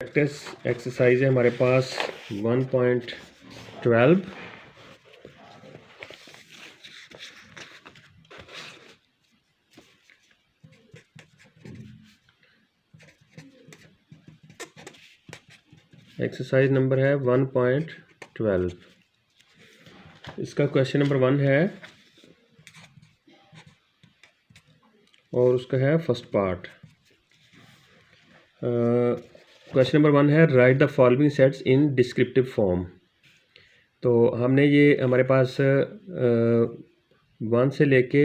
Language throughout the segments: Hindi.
प्रैक्टिस एक्सरसाइज है हमारे पास 1.12। एक्सरसाइज नंबर है 1.12। इसका क्वेश्चन नंबर 1 है और उसका है फर्स्ट पार्ट। क्वेश्चन नंबर 1 है right the following sets in descriptive form. तो हमने ये हमारे पास 1 से लेके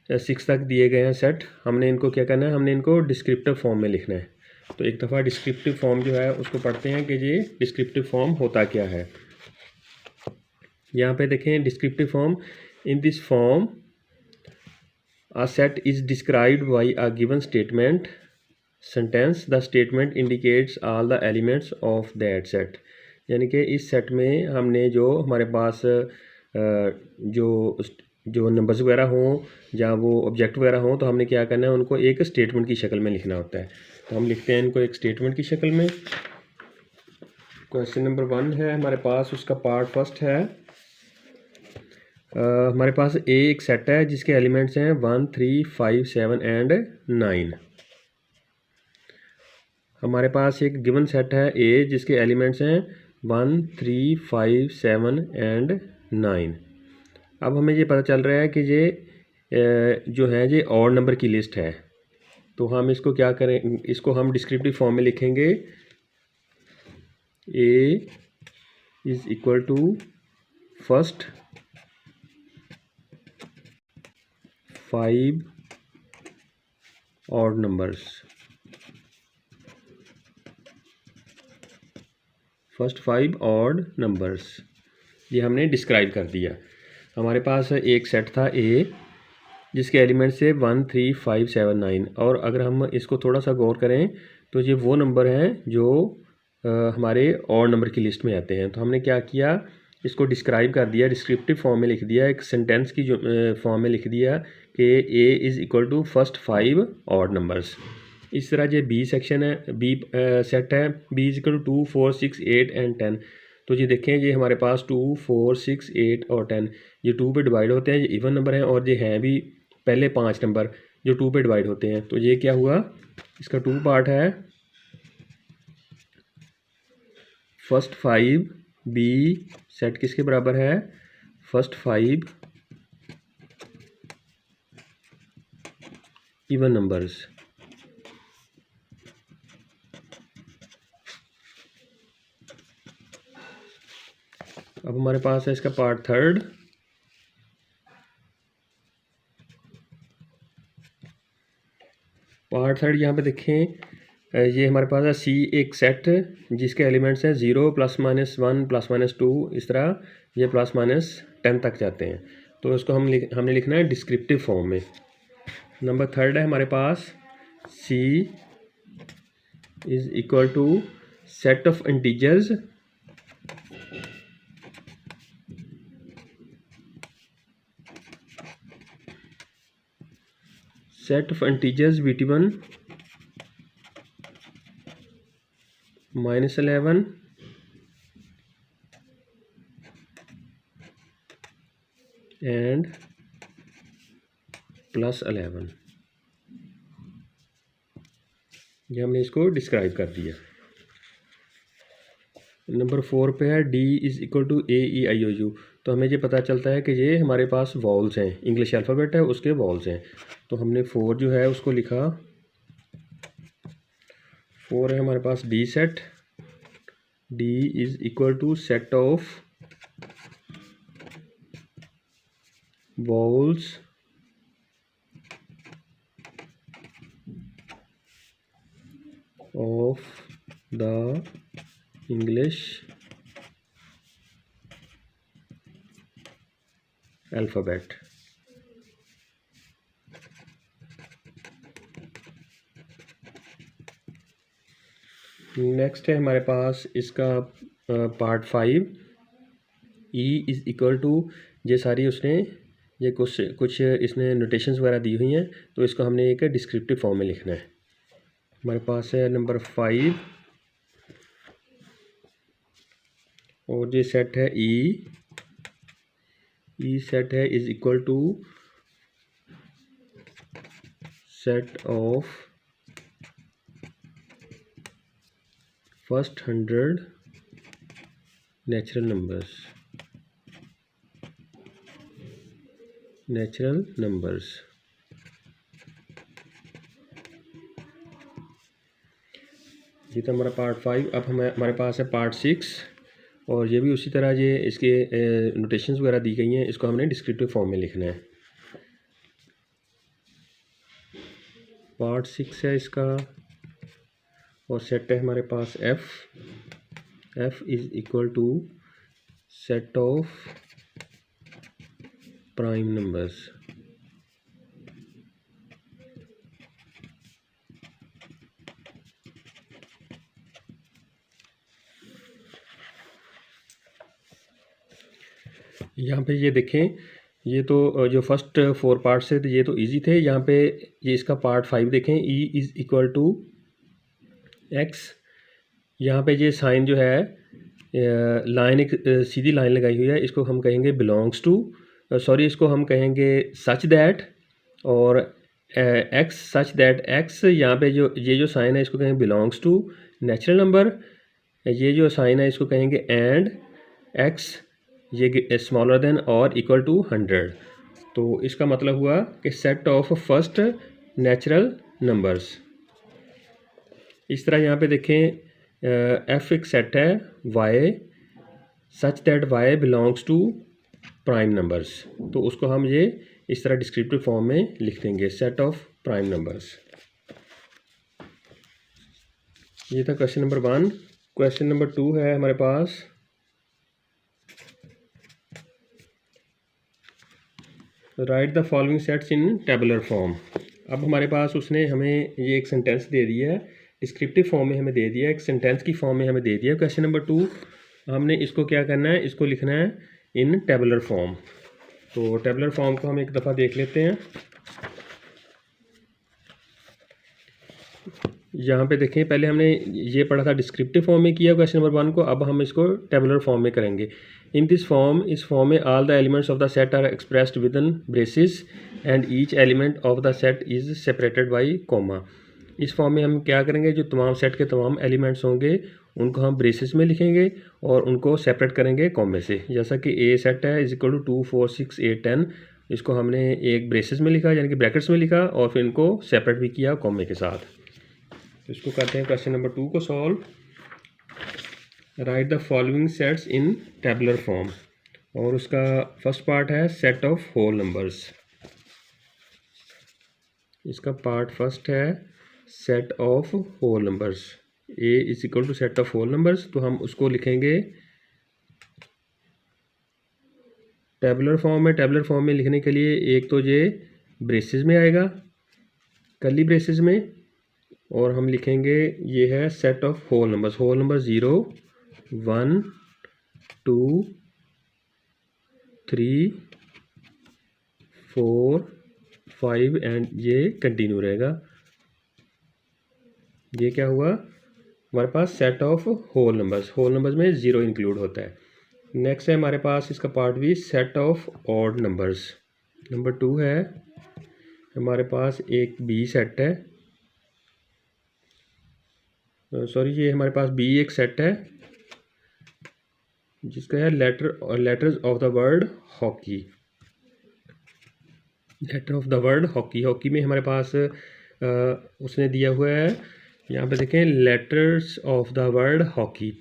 6 तक दिए गए हैं सेट। हमने इनको क्या करना है, हमने इनको डिस्क्रिप्टिव फॉर्म में लिखना है। तो एक दफ़ा डिस्क्रिप्टिव फॉर्म जो है उसको पढ़ते हैं कि ये डिस्क्रिप्टिव फॉर्म होता क्या है। यहाँ पे देखें descriptive form. In this form a set is described by a given statement sentence. The statement indicates all the elements of that set. यानी कि इस सेट में हमने जो हमारे पास जो नंबर्स वगैरह हों या वो ऑब्जेक्ट वगैरह हों, तो हमने क्या करना है, उनको एक स्टेटमेंट की शक्ल में लिखना होता है। तो हम लिखते हैं इनको एक स्टेटमेंट की शक्ल में। क्वेश्चन नंबर 1 है हमारे पास, उसका पार्ट फर्स्ट है। हमारे पास एक सेट है जिसके एलिमेंट्स हैं 1, 3, 5, 7 एंड 9। हमारे पास एक गिवन सेट है ए जिसके एलिमेंट्स हैं 1, 3, 5, 7 एंड 9। अब हमें ये पता चल रहा है कि ये जो है ये ऑड नंबर की लिस्ट है। तो हम इसको क्या करें, इसको हम डिस्क्रिप्टिव फॉर्म में लिखेंगे। A is equal to first 5 odd numbers. First 5 odd numbers, ये हमने डिस्क्राइब कर दिया। हमारे पास एक सेट था ए जिसके एलिमेंट से 1, 3, 5, 7, 9। और अगर हम इसको थोड़ा सा गौर करें तो ये वो नंबर हैं जो हमारे ऑड नंबर की लिस्ट में आते हैं। तो हमने क्या किया, इसको डिस्क्राइब कर दिया, डिस्क्रिप्टिव फॉर्म में लिख दिया, एक सेंटेंस की जो फॉर्म में लिख दिया कि A is equal to first 5 odd numbers. इस तरह ये बी सेक्शन है, बी सेट है, B is equal to 2, 4, 6, 8 and 10। तो ये देखें, ये हमारे पास 2, 4, 6, 8 और 10 ये 2 पे डिवाइड होते हैं, ये इवन नंबर हैं। और ये हैं भी पहले 5 नंबर जो 2 पे डिवाइड होते हैं। तो ये क्या हुआ, इसका 2 पार्ट है। फर्स्ट 5 बी सेट किसके बराबर है, फर्स्ट 5 इवन नंबर्स। अब हमारे पास है इसका पार्ट थर्ड। पार्ट थर्ड यहाँ पे देखें, ये हमारे पास है सी एक सेट जिसके एलिमेंट्स हैं 0, ±1, ±2, इस तरह ये ±10 तक जाते हैं। तो इसको हमने लिखना है डिस्क्रिप्टिव फॉर्म में। नंबर थर्ड है हमारे पास, C is equal to set of integers between -11 and +11। ये हमने इसको डिस्क्राइब कर दिया। नंबर 4 पे है D is equal to AEIOU। तो हमें ये पता चलता है कि ये हमारे पास वॉल्स हैं, इंग्लिश अल्फ़ाबेट है उसके वॉल्स हैं। तो हमने 4 जो है उसको लिखा, 4 है हमारे पास D set. D is equal to set of vowels of the English alphabet। Next है हमारे पास इसका part 5। E is equal to, ये सारी उसने ये कुछ इसने नोटेशंस वगैरह दी हुई हैं। तो इसको हमने एक डिस्क्रिप्टिव फॉर्म में लिखना है। हमारे पास है नंबर 5 और ये सेट है ई सेट है is equal to set of first 100 natural numbers. ये तो हमारा पार्ट 5। अब हमारे पास है पार्ट 6 और ये भी उसी तरह ये इसके नोटेशंस वगैरह दी गई हैं, इसको हमने डिस्क्रिप्टिव फॉर्म में लिखना है। पार्ट 6 है इसका और सेट है हमारे पास F is equal to set of prime numbers. यहाँ पे ये देखें, ये तो जो फर्स्ट 4 पार्ट्स थे ये तो इजी थे। यहाँ पे ये इसका पार्ट 5 देखें, ई इज़ इक्वल टू एक्स। यहाँ पे ये साइन जो है लाइन एक सीधी लाइन लगाई हुई है, इसको हम कहेंगे बिलोंग्स टू, सॉरी इसको हम कहेंगे सच दैट, और एक्स सच दैट एक्स। यहाँ पे ये जो साइन है इसको कहेंगे बिलोंग्स टू नेचुरल नंबर। ये जो साइन है इसको कहेंगे एंड एक्स ये स्मॉलर देन और इक्वल टू 100। तो इसका मतलब हुआ कि set of first natural numbers. इस तरह यहाँ पे देखें एफ एक सेट है y such that y belongs to prime numbers, तो उसको हम ये इस तरह डिस्क्रिप्टिव फॉर्म में लिख देंगे, सेट ऑफ प्राइम नंबर्स। ये था क्वेश्चन नंबर 1। क्वेश्चन नंबर 2 है हमारे पास, write the following sets in tabular form. अब हमारे पास उसने हमें ये एक सेंटेंस दे दिया है, डिस्क्रिप्टिव फॉर्म में हमें दे दिया है, एक सेंटेंस की फॉर्म में हमें दे दिया है। क्वेश्चन नंबर 2 हमने इसको क्या करना है, इसको लिखना है इन टेबुलर फॉर्म। तो टेबुलर फॉर्म को हम एक दफ़ा देख लेते हैं। यहाँ पे देखें, पहले हमने ये पढ़ा था डिस्क्रिप्टिव फॉर्म में किया क्वेश्चन नंबर 1 को, अब हम इसको टेबुलर फॉर्म में करेंगे। इन दिस फॉर्म, इस फॉर्म में all the elements of the set are expressed within braces and each element of the set is separated by comma. इस फॉर्म में हम क्या करेंगे, जो तमाम सेट के तमाम एलिमेंट्स होंगे उनको हम ब्रेसेस में लिखेंगे और उनको सेपरेट करेंगे कॉमे से। जैसा कि ए सेट है इज इक्वल टू 2 4 6 8 10, इसको हमने एक ब्रेसेस में लिखा यानी कि ब्रैकेट्स में लिखा और फिर इनको सेपरेट भी किया कॉमे के साथ। तो इसको करते हैं क्वेश्चन नंबर 2 को solve. Write the following sets in tabular form, और उसका फर्स्ट पार्ट है सेट ऑफ होल नंबर्स। इसका पार्ट फर्स्ट है set of whole numbers. A is equal to set of whole numbers, तो हम उसको लिखेंगे टेबुलर फॉर्म में। टेबुलर फॉर्म में लिखने के लिए एक तो ये ब्रेसेस में आएगा, कर्ली ब्रेसेस में, और हम लिखेंगे ये है set of whole numbers. Whole number 0 1 2 3 4 5 and ये कंटिन्यू रहेगा। ये क्या हुआ हमारे पास, set of whole numbers. Whole numbers में 0 इंक्लूड होता है। नेक्स्ट है हमारे पास इसका पार्ट भी set of odd numbers. Number 2 है हमारे पास एक बी सेट है, सॉरी ये हमारे पास बी एक सेट है जिसका है letters of the word hockey. Letter of the word hockey, hockey में हमारे पास उसने दिया हुआ है, यहाँ पे देखें letters of the word hockey.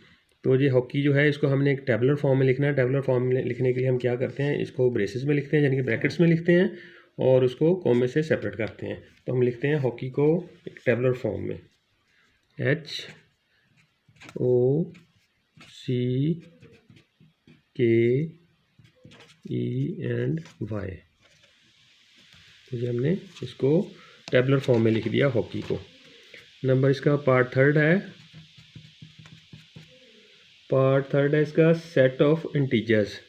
तो ये हॉकी जो है इसको हमने एक टेबुलर फॉर्म में लिखना है। टेबुलर फॉर्म में लिखने के लिए हम क्या करते हैं, इसको ब्रेसेस में लिखते हैं यानी कि ब्रैकेट्स में लिखते हैं और उसको कॉमे से सेपरेट करते हैं। तो हम लिखते हैं हॉकी को एक टेबुलर फॉर्म में HOCKEY। तो ये हमने इसको टेबुलर फॉर्म में लिख दिया हॉकी को। नंबर इसका पार्ट थर्ड है, इसका set of integers.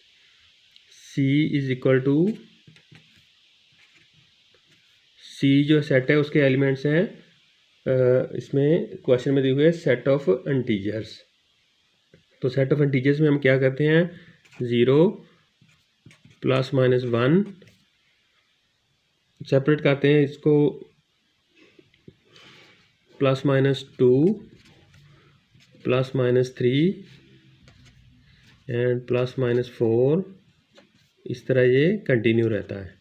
C is equal to, C जो सेट है उसके एलिमेंट्स हैं इसमें क्वेश्चन में दिए हुए सेट ऑफ इंटीजर्स। तो सेट ऑफ इंटीजर्स में हम क्या करते हैं, 0 प्लस माइनस 1 सेपरेट करते हैं इसको, plus minus 2 plus minus 3 and plus minus 4, इस तरह ये कंटिन्यू रहता है।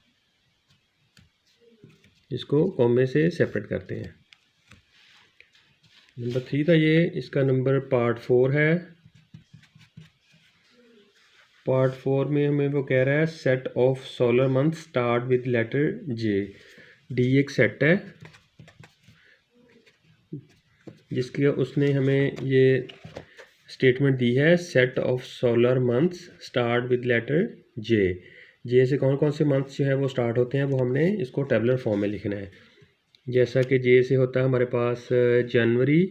इसको कॉमे से सेपरेट करते हैं। नंबर 3 था ये, इसका नंबर पार्ट 4 है। पार्ट 4 में हमें वो कह रहा है set of solar month start with letter J. D एक सेट है जिसकी उसने हमें ये स्टेटमेंट दी है, set of solar months start with letter J. J से कौन कौन से मंथ्स जो है वो स्टार्ट होते हैं, वो हमने इसको टेबुलर फॉर्म में लिखना है। जैसा कि जे से होता है हमारे पास जनवरी,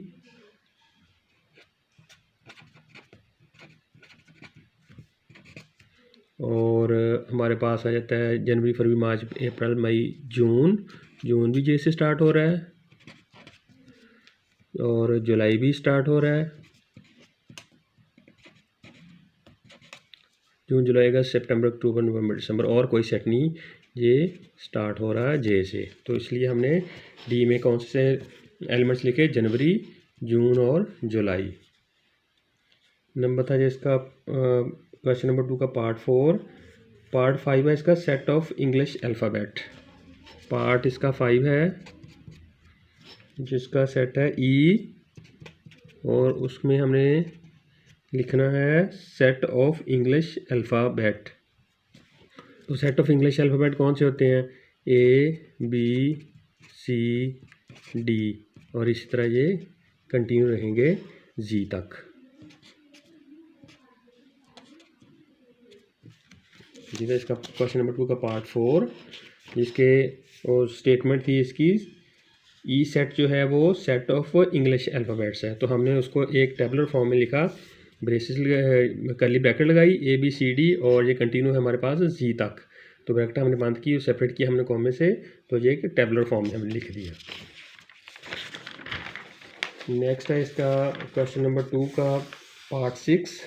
और हमारे पास आ जाता है जनवरी फरवरी मार्च अप्रैल मई जून। जून भी जे से स्टार्ट हो रहा है, और जुलाई भी स्टार्ट हो रहा है। जून जुलाई अगस्त सितंबर अक्टूबर नवंबर दिसंबर, और कोई सेट नहीं, ये स्टार्ट हो रहा है जे से। तो इसलिए हमने डी में कौन से एलिमेंट्स लिखे, जनवरी, जून और जुलाई। नंबर था जिसका क्वेश्चन नंबर 2 का पार्ट 4। पार्ट 5 है इसका, set of English alphabet. Part इसका 5 है जिसका सेट है ई, और उसमें हमने लिखना है सेट ऑफ इंग्लिश अल्फ़ाबेट। तो सेट ऑफ इंग्लिश अल्फ़ाबेट कौन से होते हैं, ए बी सी डी, और इसी तरह ये कंटिन्यू रहेंगे जी तक। जी था इसका क्वेश्चन नंबर 2 का पार्ट 4, जिसके और स्टेटमेंट थी इसकी, ई सेट जो है वो सेट ऑफ इंग्लिश अल्फ़ाबेट्स है। तो हमने उसको एक टेबुलर फॉर्म में लिखा, ब्रेसेस कर्ली ब्रैकेट लगाई, ए बी सी डी, और ये कंटिन्यू है हमारे पास जी तक। तो ब्रैकेट हमने बंद की, सेपरेट किया हमने कॉमे से, तो ये एक टेबुलर फॉर्म में हमने लिख दिया। नेक्स्ट है इसका क्वेश्चन नंबर 2 का पार्ट 6।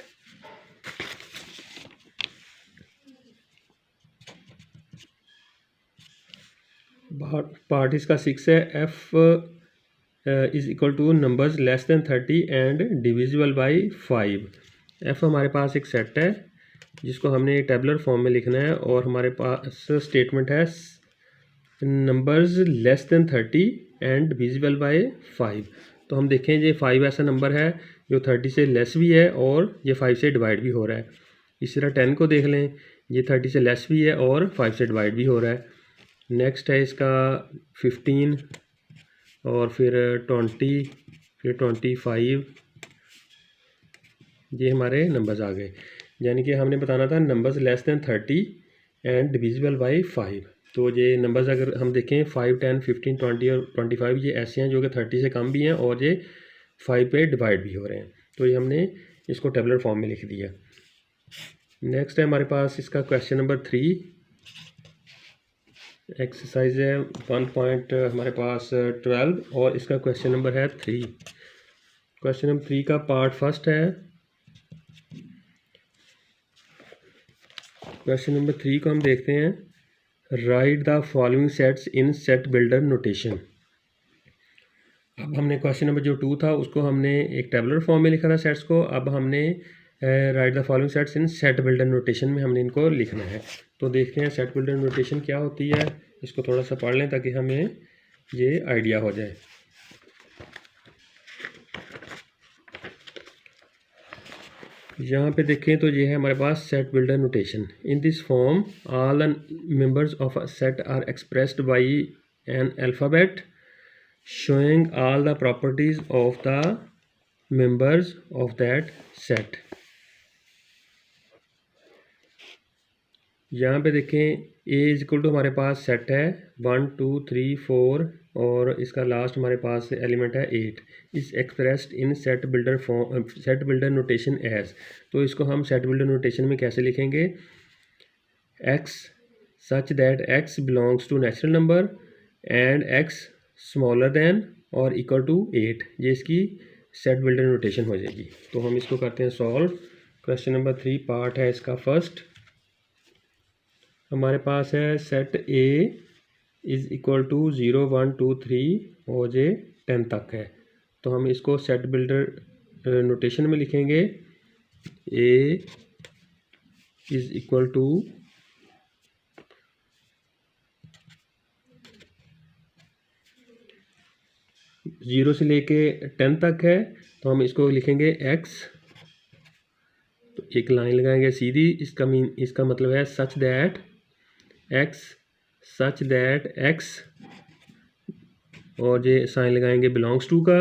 पार्ट इसका 6 है, F is equal two numbers less than 30 and divisible by 5। F हमारे पास एक सेट है जिसको हमने टेबुलर फॉर्म में लिखना है, और हमारे पास स्टेटमेंट है numbers less than 30 and divisible by 5। तो हम देखें ये 5 ऐसा नंबर है जो 30 से लेस भी है और ये 5 से डिवाइड भी हो रहा है। इसी तरह 10 को देख लें, ये 30 से लेस भी है और 5 से डिवाइड भी हो रहा है। नेक्स्ट है इसका 15, और फिर 20, फिर 25, ये हमारे नंबर्स आ गए। यानी कि हमने बताना था numbers less than 30 and divisible by 5। तो ये नंबर्स अगर हम देखें 5, 10, 15, 20 और 25, ये ऐसे हैं जो कि 30 से कम भी हैं और ये 5 पे डिवाइड भी हो रहे हैं। तो ये हमने इसको टेबुलर फॉर्म में लिख दिया। नेक्स्ट है हमारे पास इसका क्वेश्चन नंबर 3, एक्सरसाइज है 1 हमारे पास 12, और इसका क्वेश्चन नंबर है 3। क्वेश्चन नंबर 3 का पार्ट 1 है। क्वेश्चन नंबर 3 को हम देखते हैं, right the following sets in set builder notation. अब हमने क्वेश्चन नंबर जो 2 था उसको हमने एक टेबुलर फॉर्म में लिखा था सेट्स को, अब हमने right the following sets in set builder notation में हमने इनको लिखना है। तो देखते हैं सेट बिल्डर नोटेशन क्या होती है, इसको थोड़ा सा पढ़ लें ताकि हमें ये आइडिया हो जाए। यहाँ पे देखें तो ये है हमारे पास set builder notation. In this form all the members of a set are expressed by an alphabet showing all the properties of the members of that set। यहाँ पे देखें a इज इक्वल टू हमारे पास सेट है 1 2 3 4, और इसका लास्ट हमारे पास एलिमेंट है 8। Is expressed in set builder form, set builder notation as. तो इसको हम सेट बिल्डर नोटेशन में कैसे लिखेंगे, x such that x belongs to natural number and x smaller than और इक्वल टू 8। ये इसकी सेट बिल्डर नोटेशन हो जाएगी। तो हम इसको करते हैं सॉल्व। क्वेश्चन नंबर 3 पार्ट है इसका फर्स्ट। हमारे पास है set A is equal to 0 1 2 3 और जे 10 तक है। तो हम इसको सेट बिल्डर नोटेशन में लिखेंगे। ए इज़ इक्वल टू 0 से लेके 10 तक है, तो हम इसको लिखेंगे x। तो एक लाइन लगाएंगे सीधी, इसका मतलब है सच दैट x और ये साइन लगाएंगे बिलोंग्स टू का।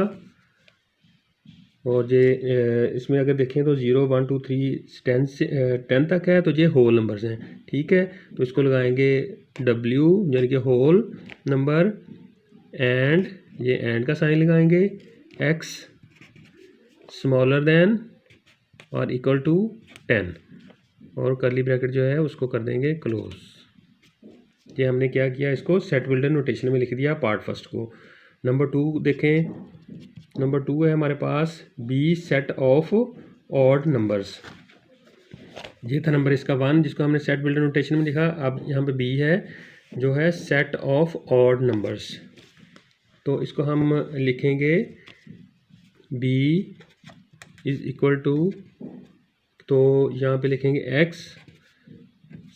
और ये इसमें अगर देखें तो 0 1 2 3 10 तक है, तो ये होल नंबर्स हैं, ठीक है। तो इसको लगाएंगे w यानी कि होल नंबर, एंड ये एंड का साइन लगाएंगे, x स्मॉलर देन और इक्वल टू 10 और करली ब्रैकेट जो है उसको कर देंगे क्लोज। ये हमने क्या किया, इसको सेट बिल्डर नोटेशन में लिख दिया पार्ट फर्स्ट को। नंबर 2 देखें। नंबर 2 है हमारे पास B set of odd numbers. ये था नंबर इसका 1 जिसको हमने सेट बिल्डर नोटेशन में लिखा। अब यहाँ पे बी है जो है सेट ऑफ ऑड नंबर्स। तो इसको हम लिखेंगे b इज़ इक्वल टू, तो यहाँ पे लिखेंगे x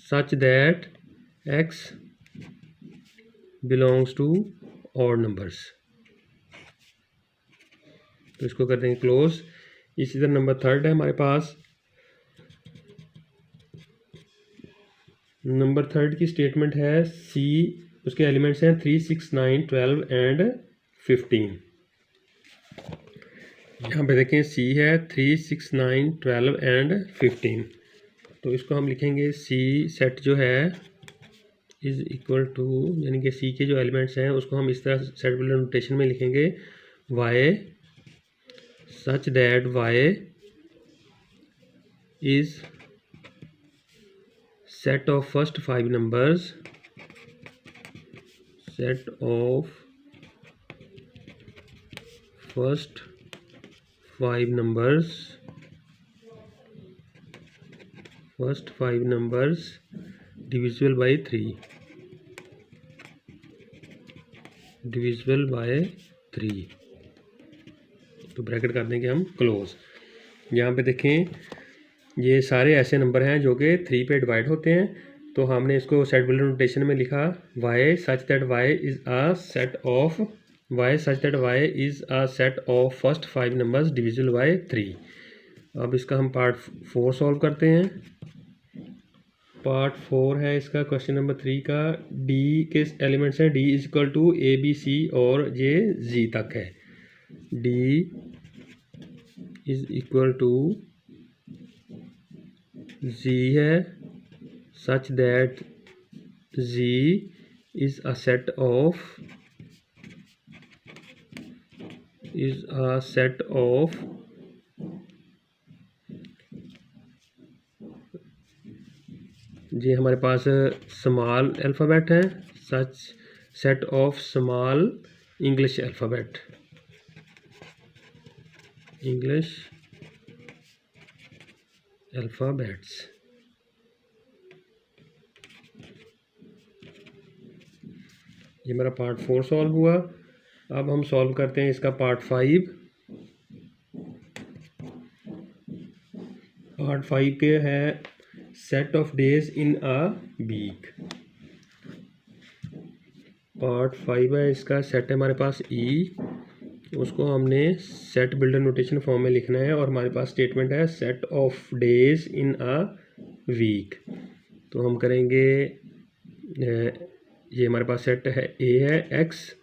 such that x belongs to odd numbers. तो इसको कर देंगे क्लोज। इसी तरह नंबर 3 है हमारे पास। नंबर 3 की स्टेटमेंट है c, उसके एलिमेंट्स हैं 3 6 9 12 एंड 15। यहाँ पे देखें c है 3 6 9 12 एंड 15। तो इसको हम लिखेंगे c सेट जो है इज़ इक्वल टू, यानी कि c के जो एलिमेंट्स हैं उसको हम इस तरह सेट बिल्डर नोटेशन में लिखेंगे y such that y is set of first 5 numbers, set of first 5 numbers, divisible by 3, divisible by 3। तो ब्रैकेट कर देंगे हम क्लोज। यहाँ पे देखें ये सारे ऐसे नंबर हैं जो कि 3 पे डिवाइड होते हैं। तो हमने इसको सेट बिल्डर नोटेशन में लिखा y such that y is a set of first 5 numbers divisible by 3। अब इसका हम पार्ट 4 सॉल्व करते हैं। पार्ट 4 है इसका क्वेश्चन नंबर 3 का। d के एलिमेंट्स हैं d is equal to a b c और ये z तक है। d is equal to z है such that z is a set of ये हमारे पास स्मॉल अल्फ़ाबेट है, such set of small English alphabets. ये मेरा पार्ट 4 सॉल्व हुआ। अब हम सॉल्व करते हैं इसका पार्ट 5। पार्ट 5 के है set of days in a week. Part 5 है इसका, सेट है हमारे पास ई, उसको हमने सेट बिल्डर नोटेशन फॉर्म में लिखना है और हमारे पास स्टेटमेंट है set of days in a week. तो हम करेंगे, ये हमारे पास सेट है ए है x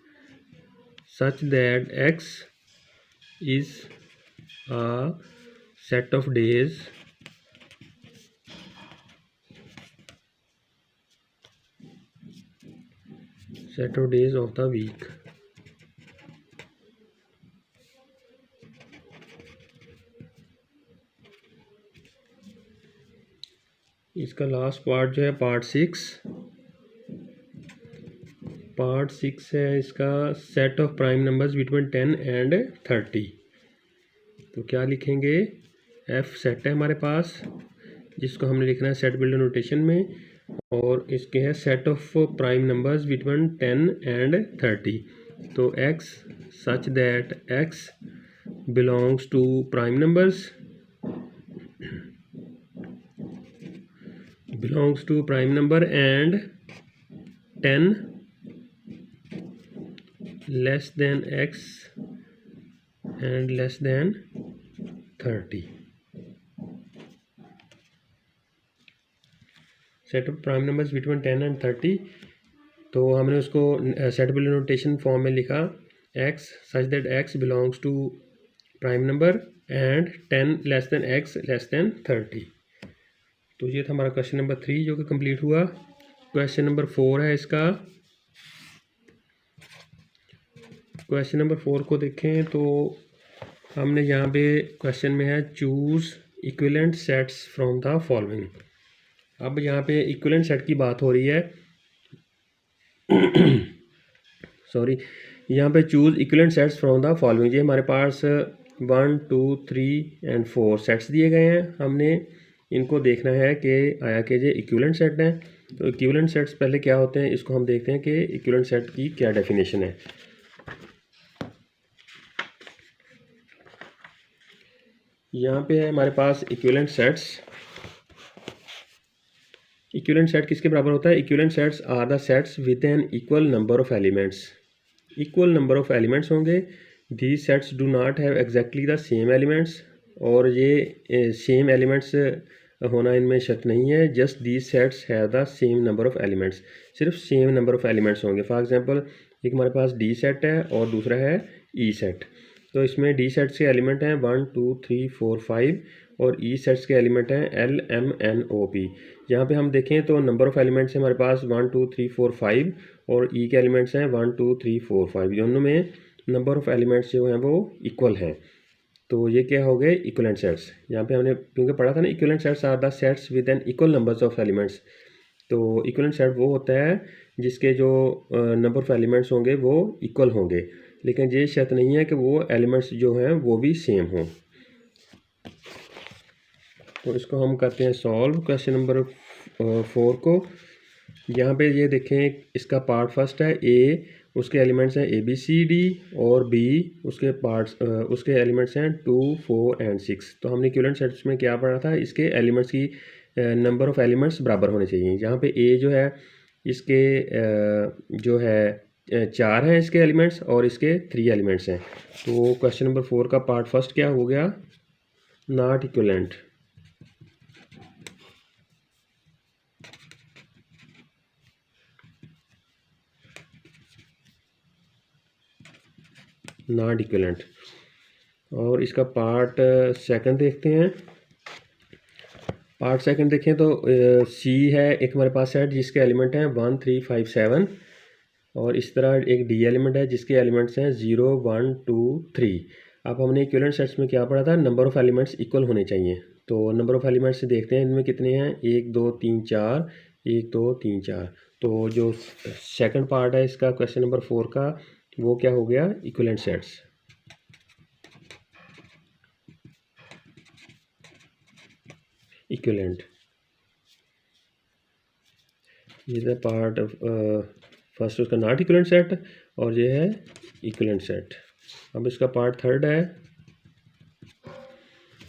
such that x is a set of days of the week. इसका लास्ट पार्ट जो है पार्ट 6 है इसका, set of prime numbers between 10 and 30। तो क्या लिखेंगे, एफ सेट है हमारे पास जिसको हमने लिखना है सेट बिल्डर नोटेशन में, और इसके है set of prime numbers between 10 and 30। तो x such that x belongs to prime numbers, belongs to prime number and 10 less than x and less than 30। Set of prime numbers between 10 and 30। तो हमने उसको सेट बिल्डर नोटेशन फॉर्म में लिखा, x such that x belongs to prime number and 10 less than x less than 30। तो ये था हमारा क्वेश्चन नंबर 3 जो कि कंप्लीट हुआ। क्वेश्चन नंबर 4 है इसका। क्वेश्चन नंबर 4 को देखें तो हमने यहाँ पे क्वेश्चन में है choose equivalent sets from the following. अब यहाँ पे इक्विवेलेंट सेट की बात हो रही है सॉरी, यहाँ पे choose equivalent sets from the following. ये हमारे पास 1 2 3 एंड 4 सेट्स दिए गए हैं। हमने इनको देखना है कि आया कि ये इक्विवेलेंट सेट हैं। तो इक्विवेलेंट सेट्स पहले क्या होते हैं इसको हम देखते हैं कि इक्विवेलेंट सेट की क्या डेफिनेशन है। यहाँ पे है हमारे पास इक्विवेलेंट सेट्स। इक्विवेलेंट सेट किसके बराबर होता है? Equivalent sets are the sets with an equal number of elements. Equal number of elements होंगे। These sets do not have exactly the same elements, और ये सेम एलिमेंट्स होना इनमें शर्त नहीं है। Just these sets have the same number of elements, सिर्फ सेम नंबर ऑफ एलिमेंट्स होंगे। फॉर एग्जांपल एक हमारे पास डी सेट है और दूसरा है ई सेट। तो इसमें डी सेट्स के एलिमेंट हैं 1 2 3 4 5 और ई सेट्स के एलिमेंट हैं L M N O P। यहाँ पे हम देखें तो नंबर ऑफ एलिमेंट्स हैं हमारे पास 1 2 3 4 5 और ई के एलिमेंट्स हैं 1 2 3 4 5। दोनों में नंबर ऑफ एलिमेंट्स जो हैं वो इक्वल हैं। तो ये क्या हो गए? Equivalent sets. यहाँ पे हमने क्योंकि पढ़ा था ना, equivalent sets are the sets with an equal numbers of elements. तो इक्विवेलेंट सेट वो होता है जिसके जो नंबर ऑफ एलिमेंट्स होंगे वो इक्वल होंगे, लेकिन ये शर्त नहीं है कि वो एलिमेंट्स जो हैं वो भी सेम हों। तो इसको हम करते हैं सॉल्व क्वेश्चन नंबर 4 को। यहाँ पे ये देखें, इसका पार्ट फर्स्ट है ए, उसके एलिमेंट्स हैं ए बी सी डी, और बी उसके पार्ट्स उसके एलिमेंट्स हैं 2 4 एंड 6। तो हमने इक्विवेलेंट सेट्स में क्या पढ़ा था? इसके एलिमेंट्स की नंबर ऑफ एलिमेंट्स बराबर होने चाहिए। यहाँ पे ए जो है इसके जो है 4 हैं इसके एलिमेंट्स और इसके 3 एलिमेंट्स हैं। तो क्वेश्चन नंबर 4 का पार्ट फर्स्ट क्या हो गया? Not equivalent. Not equivalent. और इसका पार्ट सेकंड देखते हैं। पार्ट सेकंड देखें तो सी है एक हमारे पास सेट जिसके एलिमेंट हैं 1 3 5 7, और इस तरह एक डी एलिमेंट है जिसके एलिमेंट्स हैं 0 1 2 3। अब हमने इक्विवेलेंट सेट्स में क्या पढ़ा था? नंबर ऑफ एलिमेंट्स इक्वल होने चाहिए। तो नंबर ऑफ एलिमेंट्स देखते हैं इनमें कितने हैं, 1 2 3 4, 1 2 3 4। तो जो सेकंड पार्ट है इसका क्वेश्चन नंबर 4 का, वो क्या हो गया? Equivalent sets. इक्विवेलेंट, ये है पार्ट ऑफ फर्स्ट उसका नॉट इक्विवेलेंट सेट, और ये है इक्विवेलेंट सेट। अब इसका पार्ट थर्ड है।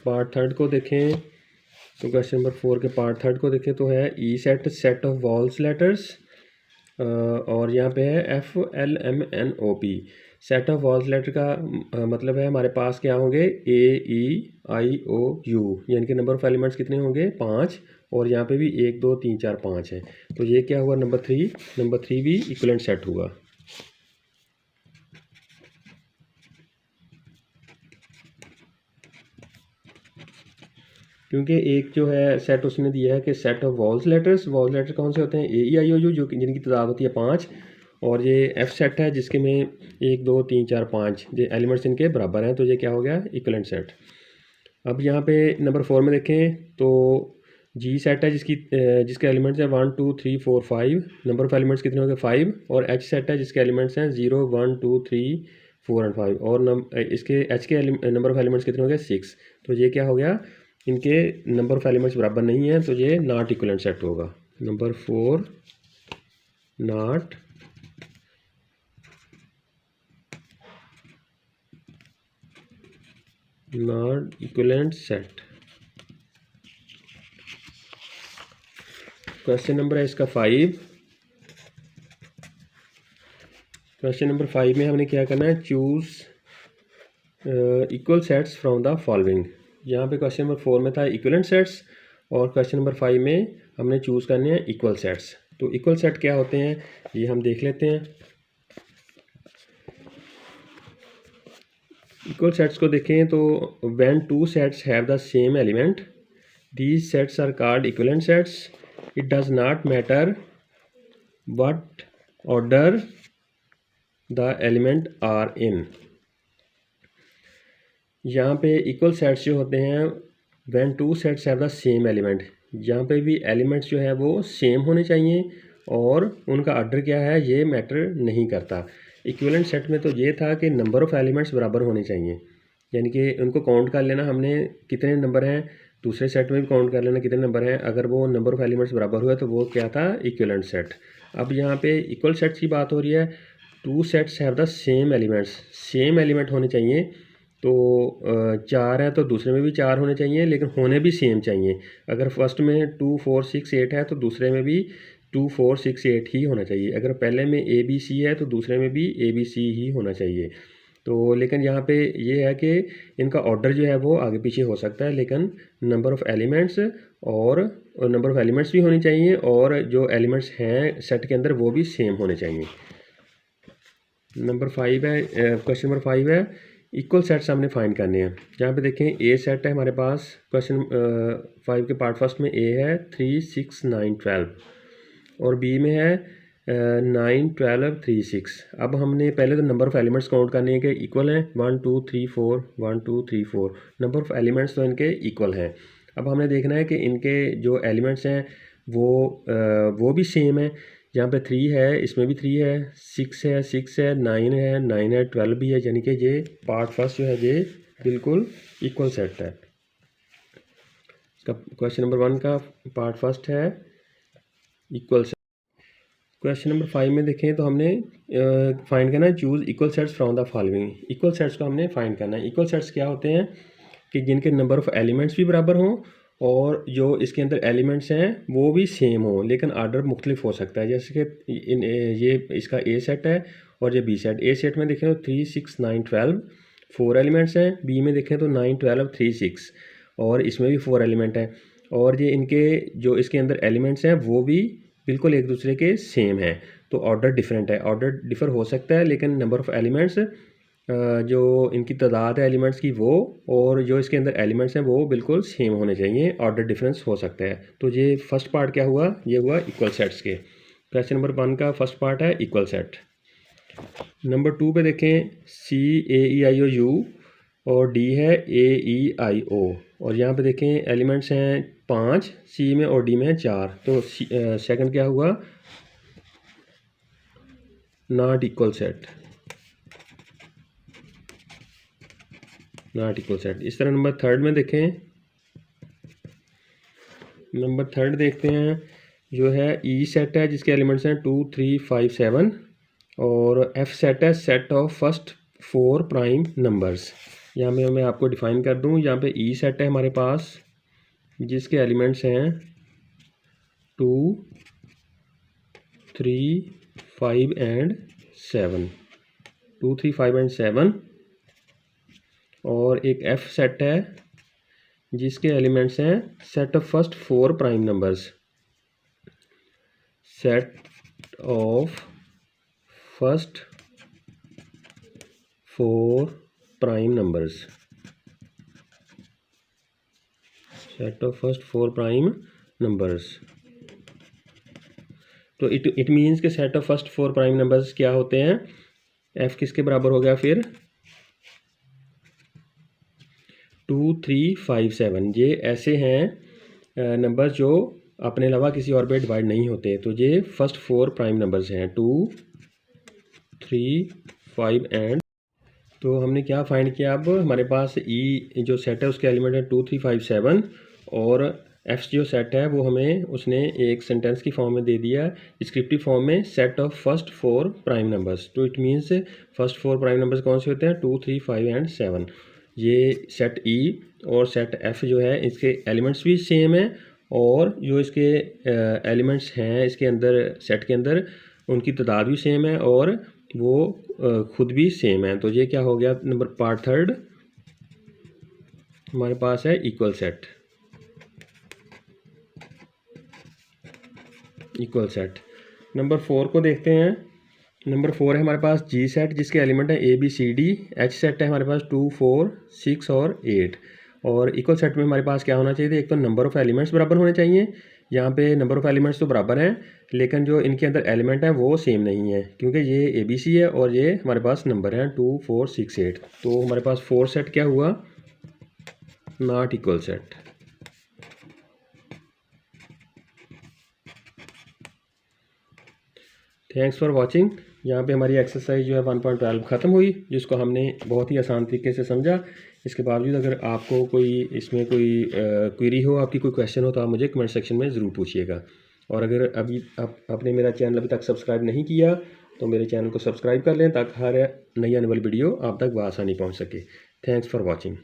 पार्ट थर्ड को देखें तो क्वेश्चन नंबर 4 के पार्ट थर्ड को देखें तो है E set, set of vowels letters, और यहाँ पे है F L M N O P। Set of vowels letter का मतलब है हमारे पास क्या होंगे? A E I O U, यानी कि नंबर ऑफ एलिमेंट्स कितने होंगे? 5, और यहाँ पे भी 1 2 3 4 5 है। तो ये क्या हुआ? नंबर 3। नंबर 3 भी इक्विवेलेंट सेट हुआ। क्योंकि एक जो है सेट उसने दिया है कि set of vowels letters. Vowels letter कौन से होते हैं? A E I O U, जो जिनकी तादाद होती है 5, और ये F सेट है जिसके में 1 2 3 4 5 ये एलिमेंट्स इनके बराबर हैं। तो ये क्या हो गया? Equivalent set. अब यहाँ पे नंबर 4 में देखें तो G सेट है जिसके एलिमेंट्स हैं 1 2 3 4 5। नंबर ऑफ एलिमेंट्स कितने हो गए? 5। और H सेट है जिसके एलिमेंट्स हैं 0 1 2 3 4 एंड 5 और इसके एच के नंबर ऑफ एलिमेंट्स कितने हो गए 6। तो ये क्या हो गया, इनके नंबर ऑफ एलिमेंट्स बराबर नहीं है, तो ये नॉट इक्वलेंट सेट होगा। Number 4 not equivalent set. Question number है इसका 5। क्वेश्चन नंबर 5 में हमने क्या करना है, choose equal sets from the following. यहाँ पे क्वेश्चन नंबर 4 में था इक्वलेंट सेट्स और क्वेश्चन नंबर 5 में हमने चूज़ करने हैं इक्वल सेट्स। तो इक्वल सेट क्या होते हैं ये हम देख लेते हैं। इक्वल सेट्स को देखें तो when two sets have the same element these sets are called equivalent sets. It does not matter what order the element are in. यहाँ पे इक्वल सेट्स जो होते हैं when two sets have the same element, यहाँ पे भी एलिमेंट्स जो है वो सेम होने चाहिए और उनका ऑर्डर क्या है ये मैटर नहीं करता। इक्विवेलेंट सेट में तो ये था कि नंबर ऑफ़ एलिमेंट्स बराबर होने चाहिए, यानी कि उनको काउंट कर लेना हमने कितने नंबर हैं, दूसरे सेट में भी काउंट कर लेना कितने नंबर हैं, अगर वो नंबर ऑफ़ एलिमेंट्स बराबर हुआ तो वो क्या था इक्विवेलेंट सेट। अब यहाँ पे इक्वल सेट्स की बात हो रही है, to sets have the same elements, same element होने चाहिए। तो 4 है तो दूसरे में भी 4 होने चाहिए, लेकिन होने भी सेम चाहिए। अगर फर्स्ट में 2 4 6 8 है तो दूसरे में भी 2 4 6 8 ही होना चाहिए। अगर पहले में ए बी सी है तो दूसरे में भी ए बी सी ही होना चाहिए। तो लेकिन यहाँ पे ये है कि इनका ऑर्डर जो है वो आगे पीछे हो सकता है, लेकिन नंबर ऑफ़ एलिमेंट्स और नंबर ऑफ़ एलिमेंट्स भी होनी चाहिए और जो एलिमेंट्स हैं सेट के अंदर वो भी सेम होने चाहिए। नंबर 5 है, क्वेश्चन नंबर 5 है इक्वल सेट्स हमने फाइंड करने हैं। यहाँ पे देखें ए सेट है हमारे पास, क्वेश्चन 5 के पार्ट फर्स्ट में ए है 3 6 9 12 और बी में है 9 12 3 6। अब हमने पहले तो नंबर ऑफ़ एलिमेंट्स काउंट करने हैं कि इक्वल हैं 1 2 3 4 1 2 3 4, नंबर ऑफ़ एलिमेंट्स तो इनके इक्वल हैं। अब हमने देखना है कि इनके जो एलिमेंट्स हैं वो भी सेम है। यहाँ पे 3 है, इसमें भी 3 है, 6 है 6 है, 9 है 9 है, 12 भी है, यानी कि ये पार्ट फर्स्ट जो है ये बिल्कुल इक्वल सेट है। इसका क्वेश्चन नंबर 1 का पार्ट फर्स्ट है इक्वल सेट। क्वेश्चन नंबर 5 में देखें तो हमने फाइंड करना है choose equal sets from the following. Equal sets को हमने फाइंड करना है। इक्वल सेट्स क्या होते हैं कि जिनके नंबर ऑफ़ एलिमेंट्स भी बराबर हों और जो इसके अंदर एलिमेंट्स हैं वो भी सेम हो, लेकिन आर्डर मुख्तलिफ हो सकता है। जैसे कि ये इसका ए सेट है और ये बी सेट। ए सेट में देखें तो 3 6 9 12 4 एलिमेंट्स हैं, बी में देखें तो 9 12 3 6 और इसमें भी 4 एलिमेंट हैं और ये इनके जो इसके अंदर एलिमेंट्स हैं वो भी बिल्कुल एक दूसरे के सेम हैं। तो ऑर्डर डिफरेंट है, ऑर्डर डिफ़र हो सकता है, लेकिन नंबर ऑफ़ एलिमेंट्स जो इनकी तादाद है एलिमेंट्स की वो और जो इसके अंदर एलिमेंट्स हैं वो बिल्कुल सेम होने चाहिए, ऑर्डर डिफरेंस हो सकता है। तो ये फर्स्ट पार्ट क्या हुआ, ये हुआ इक्वल सेट्स के। क्वेश्चन नंबर 1 का फर्स्ट पार्ट है इक्वल सेट। नंबर 2 पे देखें सी ए ई आई ओ यू और डी है ए ई आई ओ और यहाँ पे देखें एलिमेंट्स हैं 5 सी में और डी में 4। तो सेकंड क्या हुआ, not equal set, not equal set. इस तरह नंबर 3 में देखें, नंबर 3 देखते हैं जो है ई सेट है जिसके एलिमेंट्स हैं 2 3 5 7 और एफ सेट है set of first 4 prime numbers. यहाँ में मैं आपको डिफाइन कर दूँ, यहाँ पे ई सेट है हमारे पास जिसके एलिमेंट्स हैं 2 3 5 एंड 7, 2 3 5 एंड 7 और एक एफ सेट है जिसके एलिमेंट्स हैं set of first 4 prime numbers, set of first 4 prime numbers, set of first 4 prime numbers. तो इट मीन्स के set of first 4 prime numbers क्या होते हैं, एफ किसके बराबर हो गया फिर 2 3 5 7। ये ऐसे हैं नंबर जो अपने अलावा किसी और पे डिवाइड नहीं होते, तो ये फर्स्ट 4 प्राइम नंबर्स हैं 2 3 5 एंड तो हमने क्या फाइंड किया, अब हमारे पास ई जो सेट है उसके एलिमेंट है 2 3 5 7 और एफ जो सेट है वो हमें उसने एक सेंटेंस की फॉर्म में दे दिया डिस्क्रिप्टिव फॉर्म में, set of first 4 prime numbers. तो it means first 4 prime numbers कौन से होते हैं, 2 3 5 एंड 7। ये सेट ई और सेट एफ जो है इसके एलिमेंट्स भी सेम है और जो इसके एलिमेंट्स हैं इसके अंदर सेट के अंदर उनकी तादाद भी सेम है और वो खुद भी सेम है। तो ये क्या हो गया, नंबर पार्ट थर्ड हमारे पास है equal set. Equal set number 4 को देखते हैं। नंबर 4 है हमारे पास जी सेट जिसके एलिमेंट है A B C D. H set है हमारे पास 2 4 6 और 8। और इक्वल सेट में हमारे पास क्या होना चाहिए, एक तो नंबर ऑफ़ एलिमेंट्स बराबर होने चाहिए। यहाँ पे नंबर ऑफ़ एलिमेंट्स तो बराबर हैं लेकिन जो इनके अंदर एलिमेंट हैं वो सेम नहीं है क्योंकि ये ए बी सी है और ये हमारे पास नंबर हैं 2 4 6 8। तो हमारे पास 4 सेट क्या हुआ, not equal set. Thanks for watching. यहाँ पे हमारी एक्सरसाइज जो है 1.12 ख़त्म हुई जिसको हमने बहुत ही आसान तरीके से समझा। इसके बावजूद अगर आपको कोई इसमें कोई क्वेरी हो, आपकी कोई क्वेश्चन हो तो आप मुझे कमेंट सेक्शन में ज़रूर पूछिएगा। और अगर अभी आपने मेरा चैनल अभी तक सब्सक्राइब नहीं किया तो मेरे चैनल को सब्सक्राइब कर लें ताकि हर नई आने वाली वीडियो आप तक बआसानी पहुँच सके। Thanks for watching.